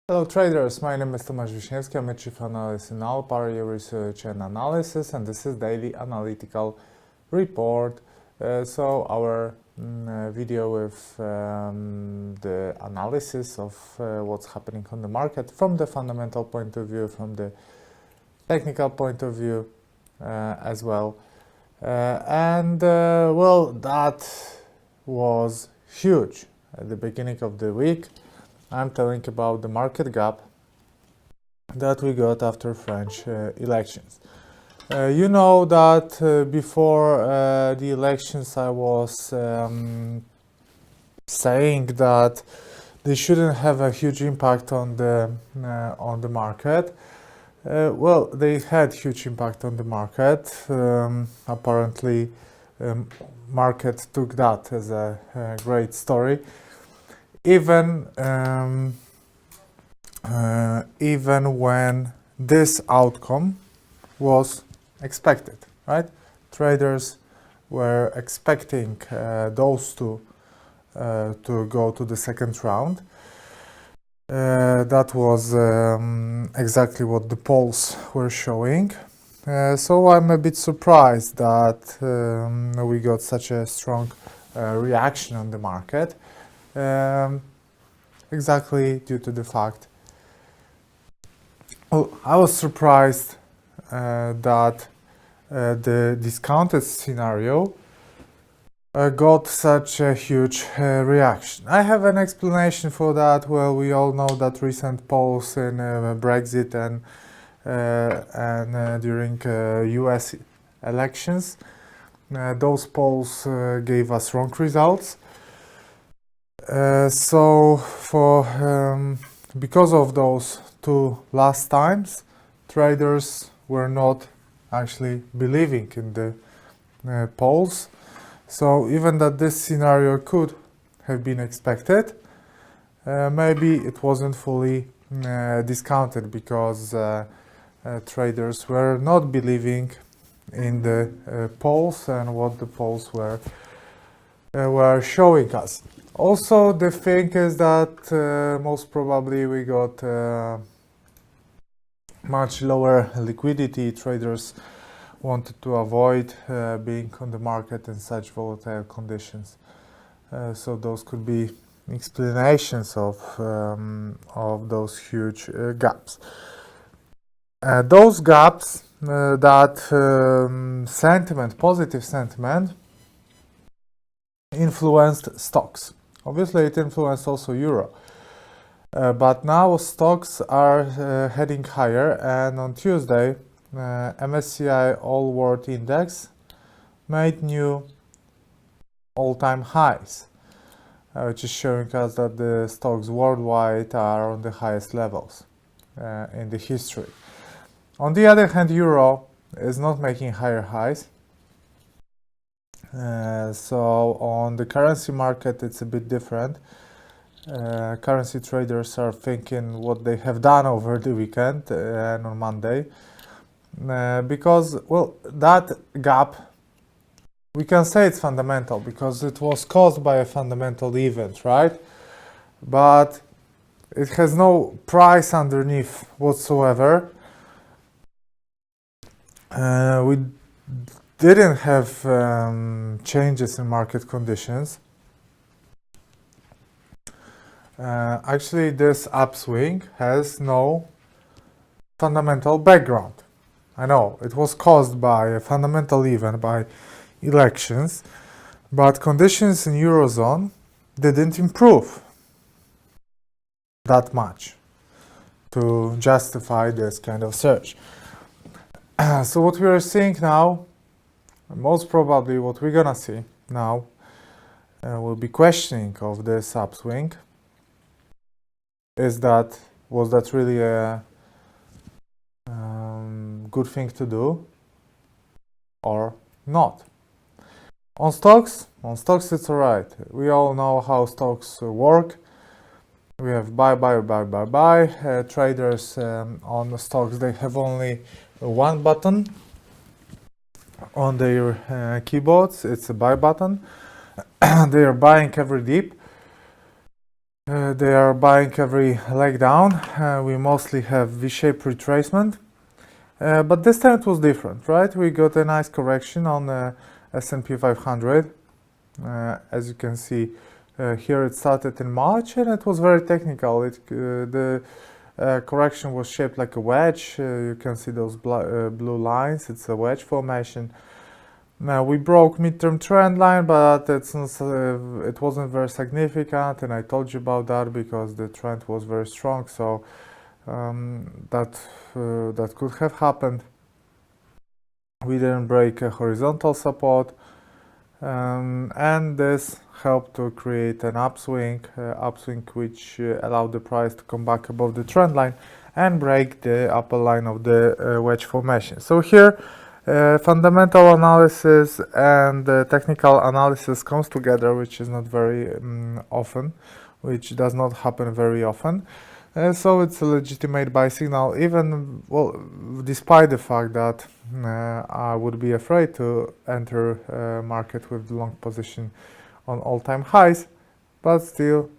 Hello traders, my name is Tomasz Wiśniewski, I'm a Chief Analyst in Alpari Research and Analysis, and this is Daily Analytical Report. So our video with the analysis of what's happening on the market from the fundamental point of view, from the technical point of view as well. Well, that was huge at the beginning of the week. I'm telling about the market gap that we got after French elections. You know that before the elections I was saying that they shouldn't have a huge impact on the market. Well, they had huge impact on the market. Apparently, market took that as a great story. Even when this outcome was expected, right? Traders were expecting those two to go to the second round. That was exactly what the polls were showing. So I'm a bit surprised that we got such a strong reaction on the market. Exactly due to the fact. Well, I was surprised that the discounted scenario got such a huge reaction. I have an explanation for that. Well, we all know that recent polls in Brexit and during US elections, those polls gave us wrong results. Because of those two last times, traders were not actually believing in the polls. So even that this scenario could have been expected, maybe it wasn't fully discounted because traders were not believing in the polls and what the polls were showing us. Also, the thing is that most probably we got much lower liquidity. Traders wanted to avoid being on the market in such volatile conditions. So those could be explanations of those huge gaps. Those gaps, that sentiment, positive sentiment, influenced stocks. Obviously, it influenced also euro. But now stocks are heading higher, and on Tuesday, MSCI All World Index made new all-time highs, which is showing us that the stocks worldwide are on the highest levels in the history. On the other hand, euro is not making higher highs. So on the currency market, it's a bit different. Currency traders are thinking what they have done over the weekend and on Monday, because, well, that gap, we can say it's fundamental because it was caused by a fundamental event, right? But it has no price underneath whatsoever. We didn't have changes in market conditions. Actually, this upswing has no fundamental background. I know it was caused by a fundamental event, by elections, but conditions in Eurozone didn't improve that much to justify this kind of surge. So what we are seeing now, most probably what we're gonna see now, will be questioning of this upswing. Was that really a good thing to do or not? On stocks it's alright. We all know how stocks work. We have buy. Traders on the stocks, they have only one button on their keyboards. It's a buy button. They are buying every dip. They are buying every leg down. We mostly have V-shaped retracement, but this time it was different, right? We got a nice correction on S&P 500. As you can see, here it started in March and it was very technical. The correction was shaped like a wedge. You can see those blue lines. It's a wedge formation. Now we broke midterm trend line, but it wasn't very significant, and I told you about that because the trend was very strong. So that could have happened. We didn't break a horizontal support, and this helped to create an upswing which allowed the price to come back above the trend line and break the upper line of the wedge formation. So here fundamental analysis and technical analysis comes together, which is not very often, which does not happen very often. So it's a legitimate buy signal, even, well, despite the fact that I would be afraid to enter market with long position on all-time highs, but still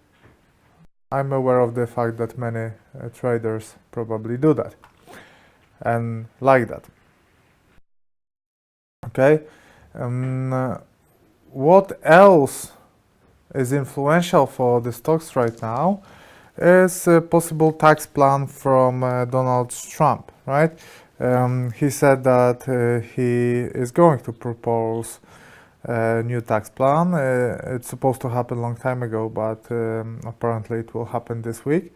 I'm aware of the fact that many traders probably do that and like that. Okay, what else is influential for the stocks right now is a possible tax plan from Donald Trump, right? He said that he is going to propose a new tax plan. It's supposed to happen a long time ago, but apparently it will happen this week.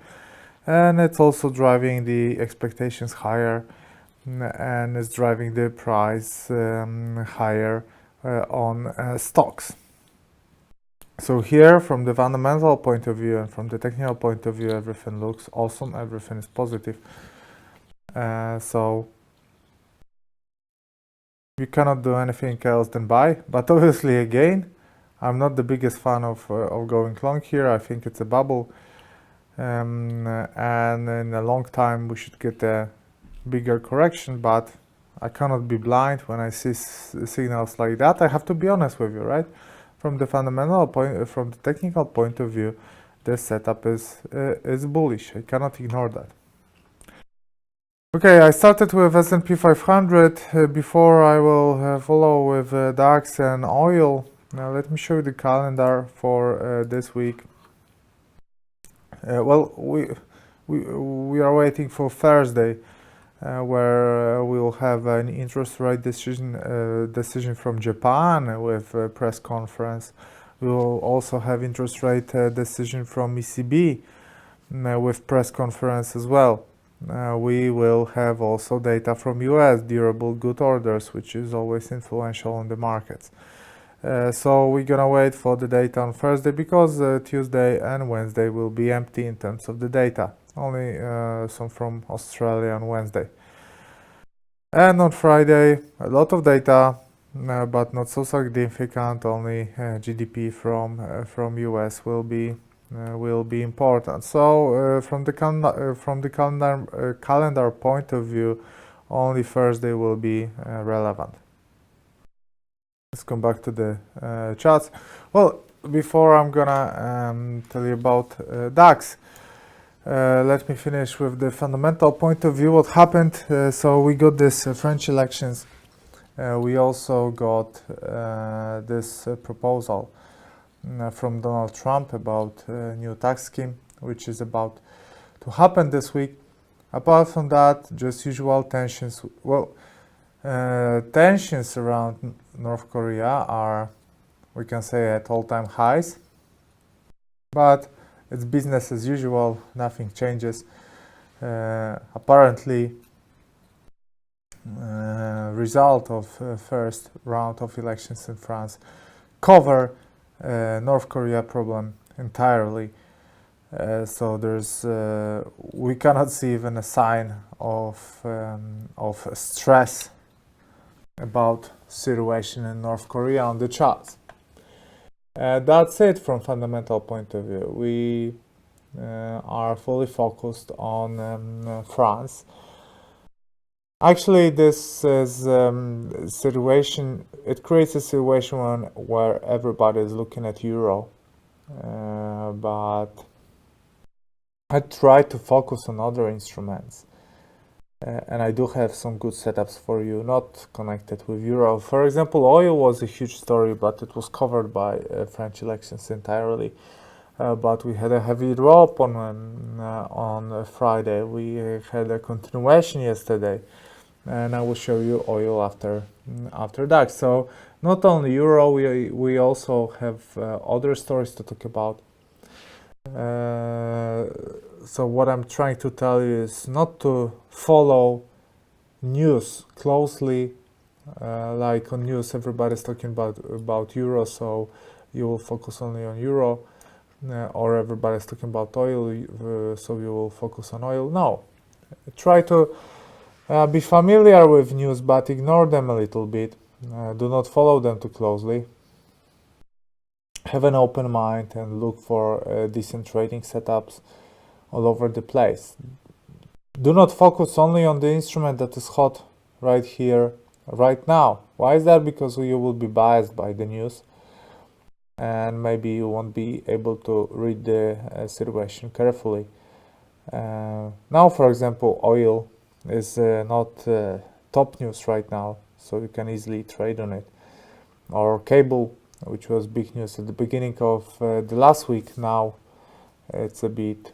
And it's also driving the expectations higher and is driving the price higher on stocks. So here, from the fundamental point of view and from the technical point of view, everything looks awesome, everything is positive. So you cannot do anything else than buy. But obviously, again, I'm not the biggest fan of going long here. I think it's a bubble. And in a long time, we should get a bigger correction, but I cannot be blind when I see signals like that. I have to be honest with you, right? From the fundamental point, from the technical point of view, this setup is bullish. I cannot ignore that. Okay, I started with S&P 500. Before I will follow with DAX and oil. Now let me show you the calendar for this week. Well, we are waiting for Thursday. Where we will have an interest rate decision from Japan with a press conference. We will also have interest rate decision from ECB with press conference as well. We will have also data from US, durable good orders, which is always influential on the markets. So we're gonna wait for the data on Thursday because Tuesday and Wednesday will be empty in terms of the data. Only some from Australia on Wednesday. And on Friday, a lot of data, but not so significant. Only GDP from US will be important. So from the calendar point of view, only Thursday will be relevant. Let's come back to the charts. Well, before I'm gonna tell you about DAX. Let me finish with the fundamental point of view. What happened? So we got this French elections. We also got this proposal from Donald Trump about a new tax scheme, which is about to happen this week. Apart from that, just usual tensions. Well, tensions around North Korea are, we can say, at all-time highs. But it's business as usual, nothing changes. Apparently, result of first round of elections in France cover North Korea problem entirely. So there's we cannot see even a sign of stress about situation in North Korea on the charts. That's it from fundamental point of view. We are fully focused on France. Actually, this is situation. It creates a situation where everybody is looking at euro, but I try to focus on other instruments. And I do have some good setups for you, not connected with euro. For example, oil was a huge story, but it was covered by French elections entirely. But we had a heavy drop on Friday. We had a continuation yesterday, and I will show you oil after that. So not only euro, we also have other stories to talk about. So what I'm trying to tell you is not to follow news closely. Like on news, everybody's talking about euro, so you will focus only on euro, or everybody's talking about oil, so you will focus on oil. No, try to be familiar with news, but ignore them a little bit. Do not follow them too closely. Have an open mind and look for decent trading setups all over the place. Do not focus only on the instrument that is hot right here, right now. Why is that? Because you will be biased by the news, and maybe you won't be able to read the situation carefully. Now, for example, oil is not top news right now, so you can easily trade on it. Or cable, which was big news at the beginning of the last week, now it's a bit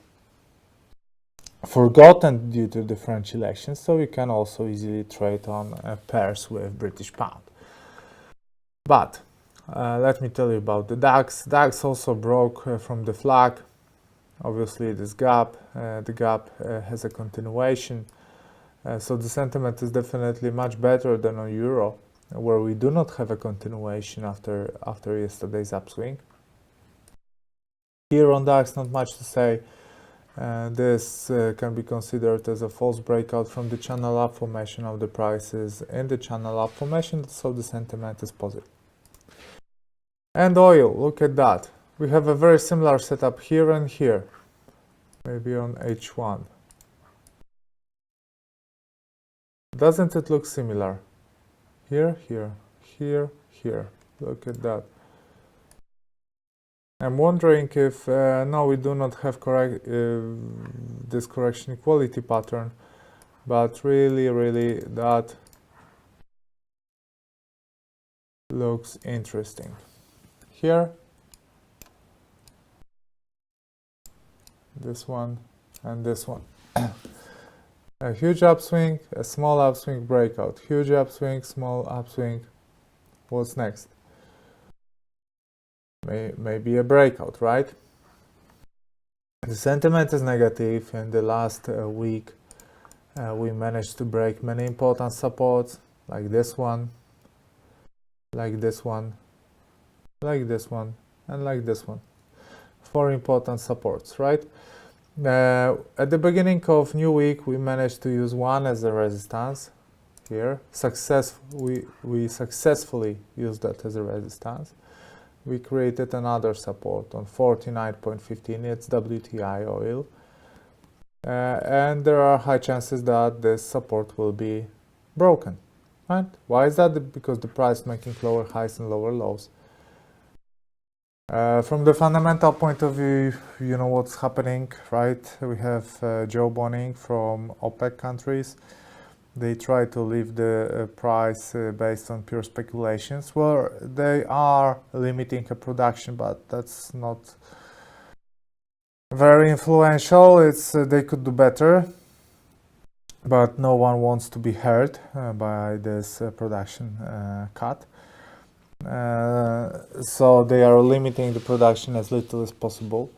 forgotten due to the French elections, so you can also easily trade on pairs with British pound. But let me tell you about the DAX. DAX also broke from the flag. Obviously, this gap, the gap has a continuation. So the sentiment is definitely much better than on euro, where we do not have a continuation after yesterday's upswing. Here on DAX, not much to say. This can be considered as a false breakout from the channel up formation of the prices in the channel up formation, so the sentiment is positive. And oil, look at that. We have a very similar setup here and here, maybe on H1. Doesn't it look similar? Here, here, here, here. Look at that. I'm wondering if no, we do not have this correction equality pattern, but really that looks interesting. Here, this one, and this one. A huge upswing, a small upswing, breakout. Huge upswing, small upswing. What's next? Maybe a breakout, right? The sentiment is negative. In the last week, we managed to break many important supports, like this one, like this one, like this one, and like this one. 4 important supports, right? At the beginning of new week, we managed to use one as a resistance here. We successfully used that as a resistance. We created another support on 49.15, it's WTI oil. And there are high chances that this support will be broken, right? Why is that? Because the price making lower highs and lower lows. From the fundamental point of view, you know what's happening, right? We have Joe Bonning from OPEC countries. They try to leave the price based on pure speculations. Well, they are limiting a production, but that's not very influential. It's they could do better, but no one wants to be hurt by this production cut. So they are limiting the production as little as possible.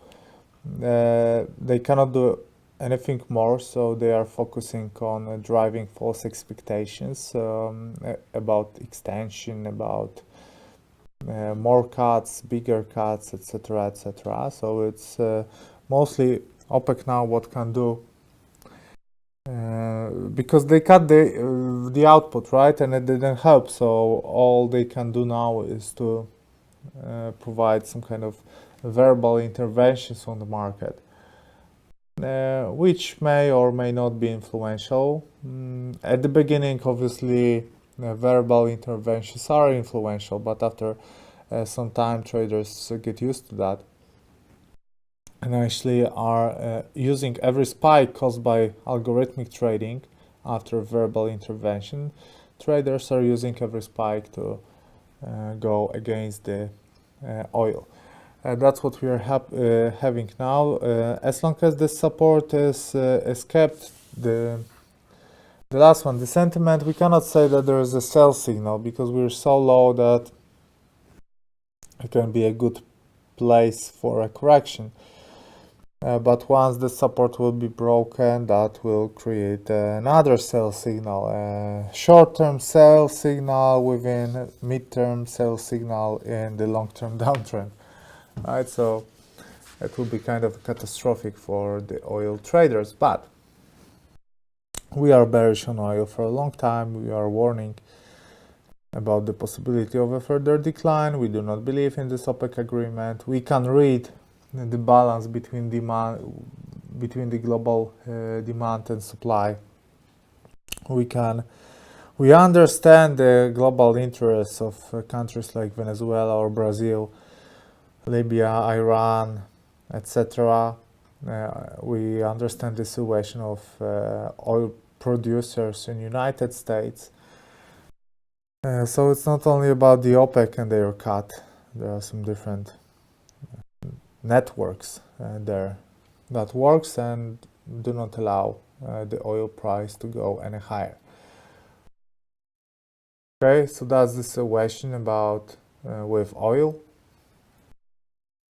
They cannot do anything more, so they are focusing on driving false expectations about extension, about more cuts, bigger cuts, etc., etc. So it's mostly OPEC now what can do, because they cut the output, right, and it didn't help. So all they can do now is to provide some kind of verbal interventions on the market, which may or may not be influential. At the beginning, obviously, verbal interventions are influential, but after some time, traders get used to that. and actually are using every spike caused by algorithmic trading after verbal intervention. Traders are using every spike to go against the oil. That's what we are having now. As long as the support is kept, the last one, the sentiment, we cannot say that there is a sell signal because we're so low that it can be a good place for a correction. But once the support will be broken, that will create another sell signal, short-term sell signal within mid-term sell signal in the long-term downtrend. Right, so it will be kind of catastrophic for the oil traders, but we are bearish on oil for a long time. We are warning about the possibility of a further decline. We do not believe in this OPEC agreement. We can read the balance between the global demand and supply. We understand the global interests of countries like Venezuela or Brazil, Libya, Iran, etc. We understand the situation of oil producers in United States. So it's not only about the OPEC and their cut. There are some different networks there that works and do not allow the oil price to go any higher. Okay, so that's the situation about with oil.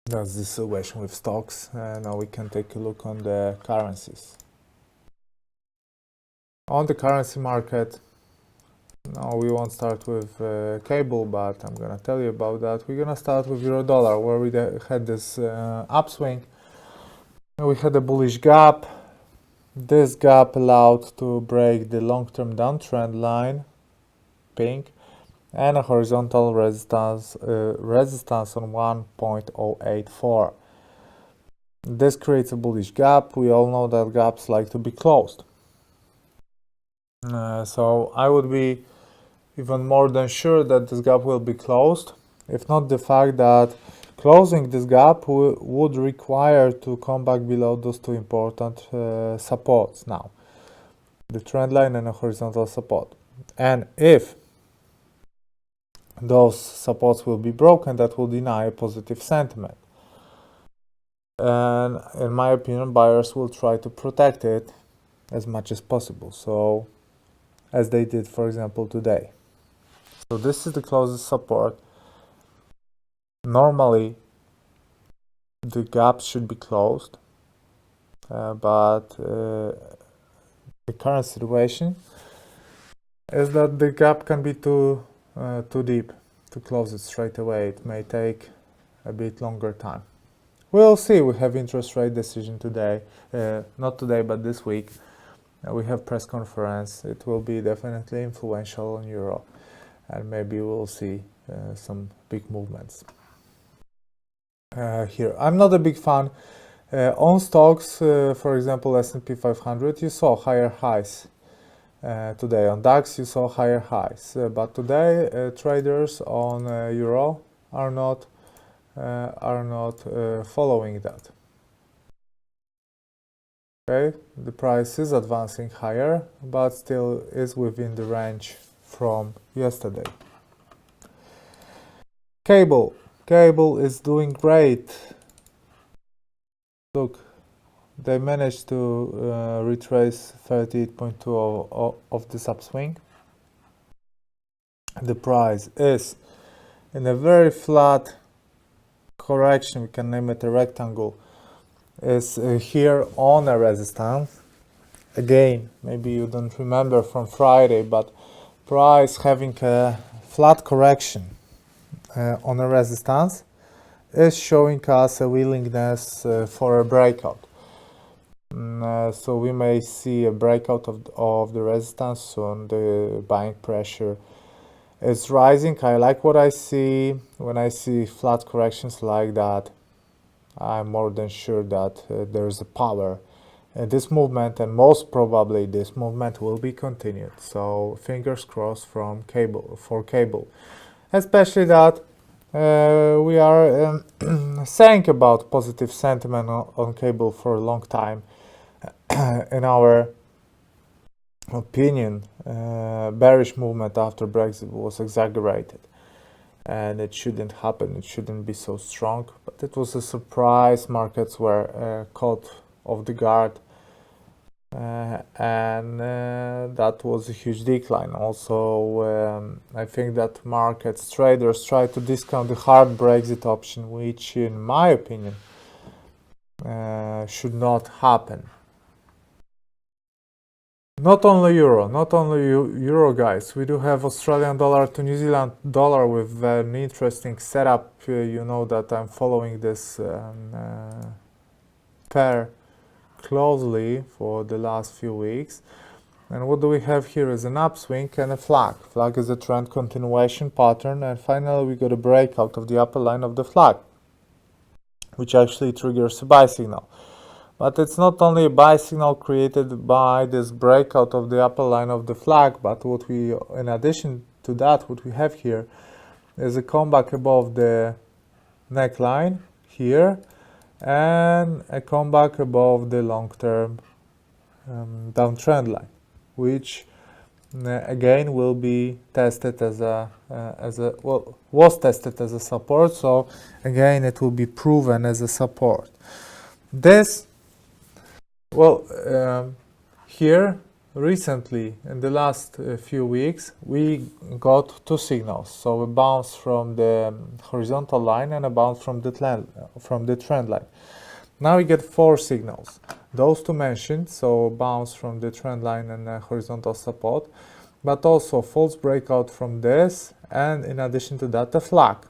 That's the situation with stocks. Now we can take a look on the currencies. On the currency market, now we won't start with cable, but I'm gonna tell you about that. We're gonna start with euro dollar, where we had this upswing. We had a bullish gap. This gap allowed to break the long-term downtrend line, pink, and a horizontal resistance on 1.084. This creates a bullish gap. We all know that gaps like to be closed. So I would be even more than sure that this gap will be closed, if not the fact that closing this gap would require to come back below those two important supports now, the trend line and a horizontal support. And if those supports will be broken, that will deny a positive sentiment. And in my opinion, buyers will try to protect it as much as possible, so as they did, for example, today. So this is the closest support. Normally, the gap should be closed, but the current situation is that the gap can be too deep to close it straight away. It may take a bit longer time. We'll see. We have interest rate decision today, not today, but this week. We have press conference. It will be definitely influential on euro, and maybe we'll see some big movements here. I'm not a big fan on stocks. For example, S&P 500, you saw higher highs today. On DAX, you saw higher highs, but today traders on euro are not following that. Okay, the price is advancing higher, but still is within the range from yesterday. Cable is doing great. Look, they managed to retrace 38.2 of this upswing. The price is in a very flat correction, we can name it a rectangle, is here on a resistance. Again, maybe you don't remember from Friday, but price having a flat correction on a resistance is showing us a willingness for a breakout. So we may see a breakout of the resistance soon. The buying pressure is rising. I like what I see. When I see flat corrections like that, I'm more than sure that there's a power in this movement, and most probably this movement will be continued. So fingers crossed for cable, especially that We are saying about positive sentiment on cable for a long time. In our opinion, bearish movement after Brexit was exaggerated, and it shouldn't happen. It shouldn't be so strong. But it was a surprise. Markets were caught off the guard. And that was a huge decline. Also, I think that markets traders try to discount the hard Brexit option, which, in my opinion, should not happen. Not only euro, guys. We do have Australian dollar to New Zealand dollar with an interesting setup. You know that I'm following this pair closely for the last few weeks. And what do we have here is an upswing and a flag. Flag is a trend continuation pattern, and finally we got a breakout of the upper line of the flag, which actually triggers a buy signal. But it's not only a buy signal created by this breakout of the upper line of the flag, but what we, in addition to that, what we have here is a comeback above the neckline here, and a comeback above the long-term downtrend line, which again will be tested was tested as a support. So again, it will be proven as a support. This, here recently in the last few weeks we got two signals. So a bounce from the horizontal line and a bounce from the trend line. Now we get four signals. Those two mentioned, so bounce from the trend line and horizontal support, but also false breakout from this, and in addition to that, a flag.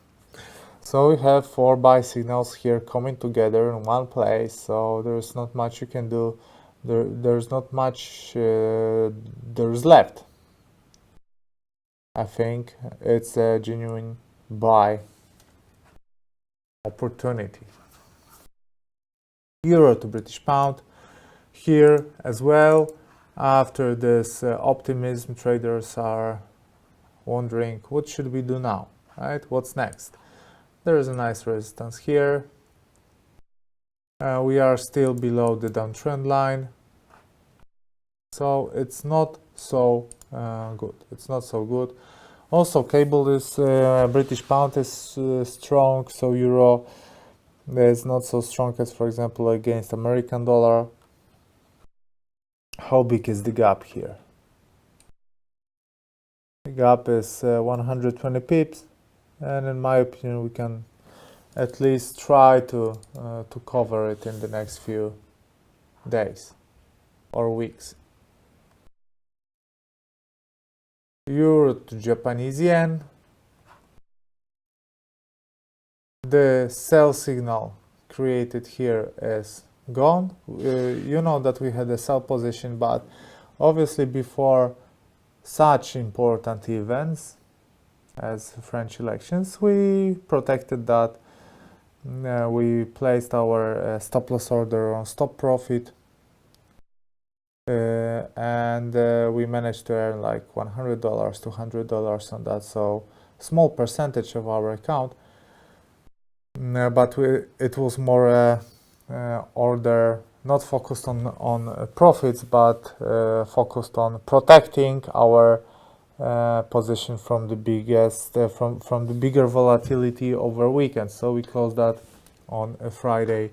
So we have four buy signals here coming together in one place. So there's not much you can do. There's not much there's left. I think it's a genuine buy opportunity. Euro to British pound here as well. After this optimism, traders are wondering what should we do now, right? What's next? There is a nice resistance here. We are still below the downtrend line, so it's not so good. It's not so good. Also, cable is British pound is strong, so euro is not so strong as, for example, against American dollar. How big is the gap here? The gap is 120 pips, and in my opinion, we can at least try to cover it in the next few days or weeks. Euro to Japanese yen. The sell signal created here is gone. You know that we had a sell position, but obviously before such important events as French elections, we protected that. We placed our stop loss order on stop profit, and we managed to earn like $100, $200 on that. So small percentage of our account, but it was more order not focused on profits, but focused on protecting our position from the biggest from the bigger volatility over weekend. So we closed that on a Friday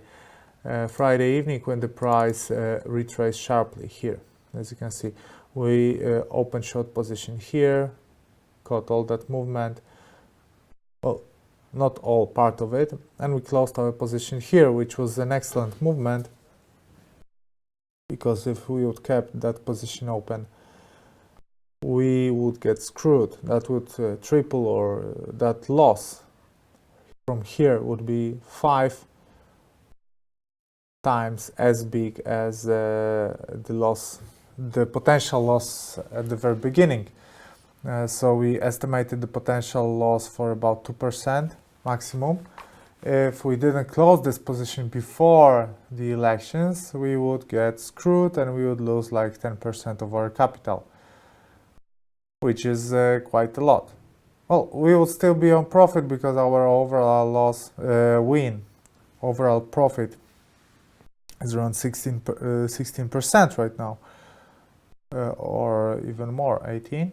evening when the price retraced sharply here. As you can see, we opened short position here, caught all that movement, well, not all, part of it, and we closed our position here, which was an excellent movement, because if we would kept that position open, we would get screwed. That would triple, or that loss from here would be 5 times as big as the potential loss at the very beginning. So we estimated the potential loss for about 2% maximum. If we didn't close this position before the elections, we would get screwed and we would lose like 10% of our capital, which is quite a lot. Well, we will still be on profit because our overall loss overall profit is around 16% right now, or even more, 18,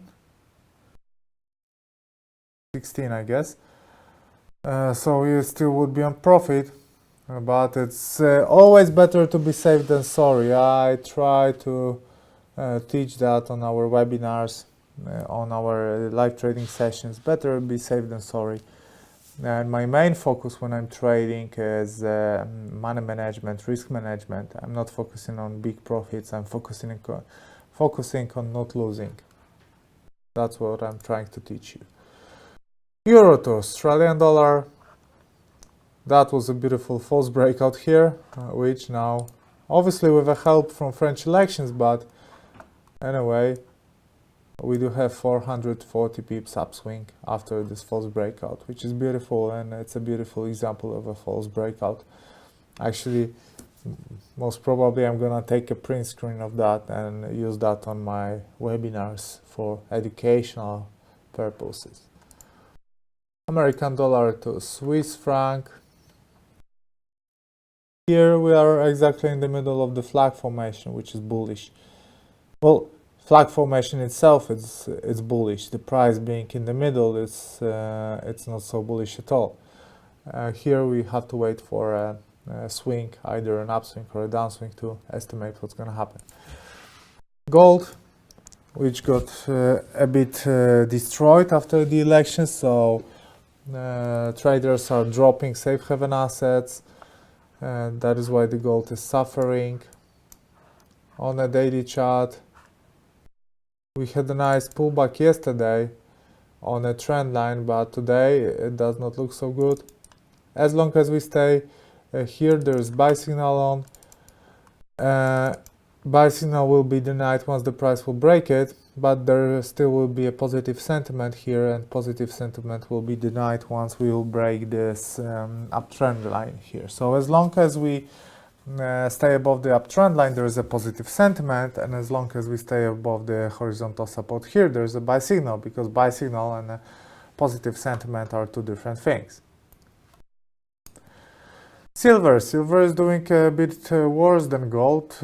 16, I guess. So we still would be on profit, but it's always better to be safe than sorry. I try to teach that on our webinars, on our live trading sessions. Better be safe than sorry. And my main focus when I'm trading is money management, risk management. I'm not focusing on big profits. I'm focusing on not losing. That's what I'm trying to teach you. Euro to Australian dollar. That was a beautiful false breakout here, which now, obviously with the help from French elections, but anyway, we do have 440 pips upswing after this false breakout, which is beautiful, and it's a beautiful example of a false breakout. Actually, most probably I'm gonna take a print screen of that and use that on my webinars for educational purposes. American dollar to Swiss franc. Here we are exactly in the middle of the flag formation, which is bullish. Well, flag formation itself it's bullish. The price being in the middle it's not so bullish at all. Here we have to wait for a swing, either an upswing or a downswing, to estimate what's going to happen. Gold, which got a bit destroyed after the election, so traders are dropping safe haven assets, and that is why the gold is suffering. On a daily chart, we had a nice pullback yesterday on a trend line, but today it does not look so good. As long as we stay here, there's buy signal on. Buy signal will be denied once the price will break it, but there still will be a positive sentiment here, and positive sentiment will be denied once we will break this uptrend line here. So as long as we stay above the uptrend line, there is a positive sentiment, and as long as we stay above the horizontal support here, there is a buy signal, because buy signal and a positive sentiment are two different things. Silver is doing a bit worse than gold,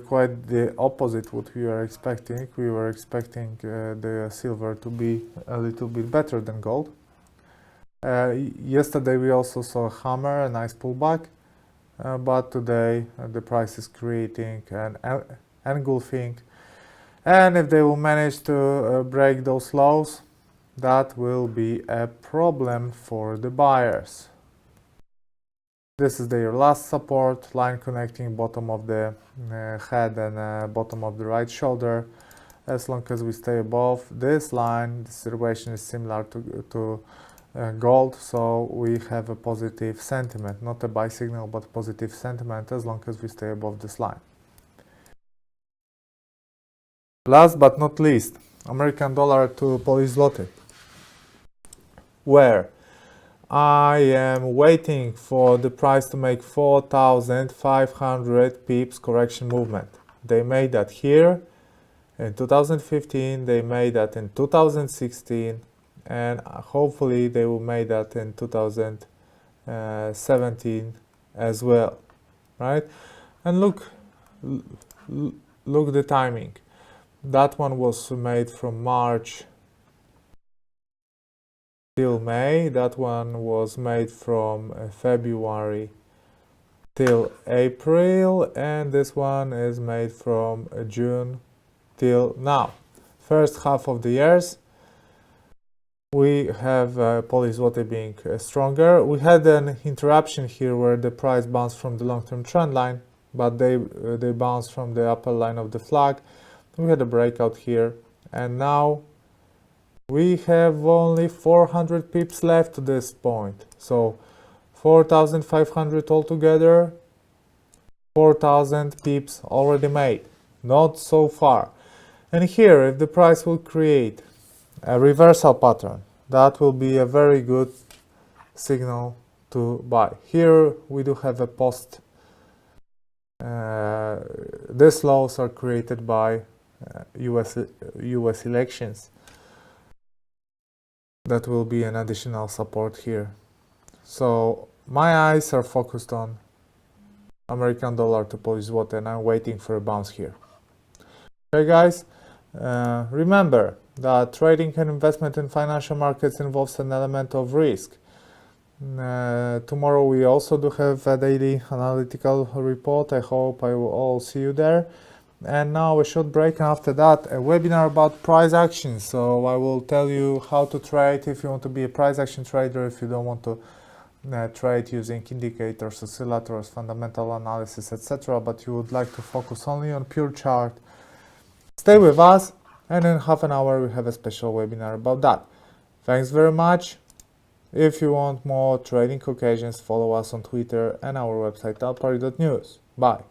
quite the opposite what we were expecting. We were expecting the silver to be a little bit better than gold. Yesterday we also saw a hammer, a nice pullback. But today the price is creating an engulfing, and if they will manage to break those lows, that will be a problem for the buyers. This is their last support line, connecting bottom of the head and bottom of the right shoulder. As long as we stay above this line, the situation is similar to gold, so we have a positive sentiment, not a buy signal, but positive sentiment, as long as we stay above this line. Last but not least, American dollar to Polish zloty, where I am waiting for the price to make 4,500 pips correction movement. They made that here in 2015, they made that in 2016, and hopefully they will make that in 2017 as well, right? And look the timing. That one was made from March till May. That one was made from February till April, and this one is made from June till now. First half of the years, we have Polish zloty being stronger. We had an interruption here where the price bounced from the long-term trend line, but they bounced from the upper line of the flag. We had a breakout here, and now we have only 400 pips left to this point. So 4,500 altogether, 4,000 pips already made. Not so far. And here, if the price will create a reversal pattern, that will be a very good signal to buy. Here we do have a post. These lows are created by US elections. that will be an additional support here. So my eyes are focused on American dollar to Polish zloty, and I'm waiting for a bounce here. Okay guys, remember that trading and investment in financial markets involves an element of risk. Tomorrow we also do have a daily analytical report. I hope I will all see you there. And now a short break, and after that a webinar about price action. So I will tell you how to trade if you want to be a price action trader, if you don't want to trade using indicators, oscillators, fundamental analysis, etc., but you would like to focus only on pure chart. Stay with us, and in half an hour we have a special webinar about that. Thanks very much. If you want more trading occasions, follow us on Twitter and our website alpari.news. Bye.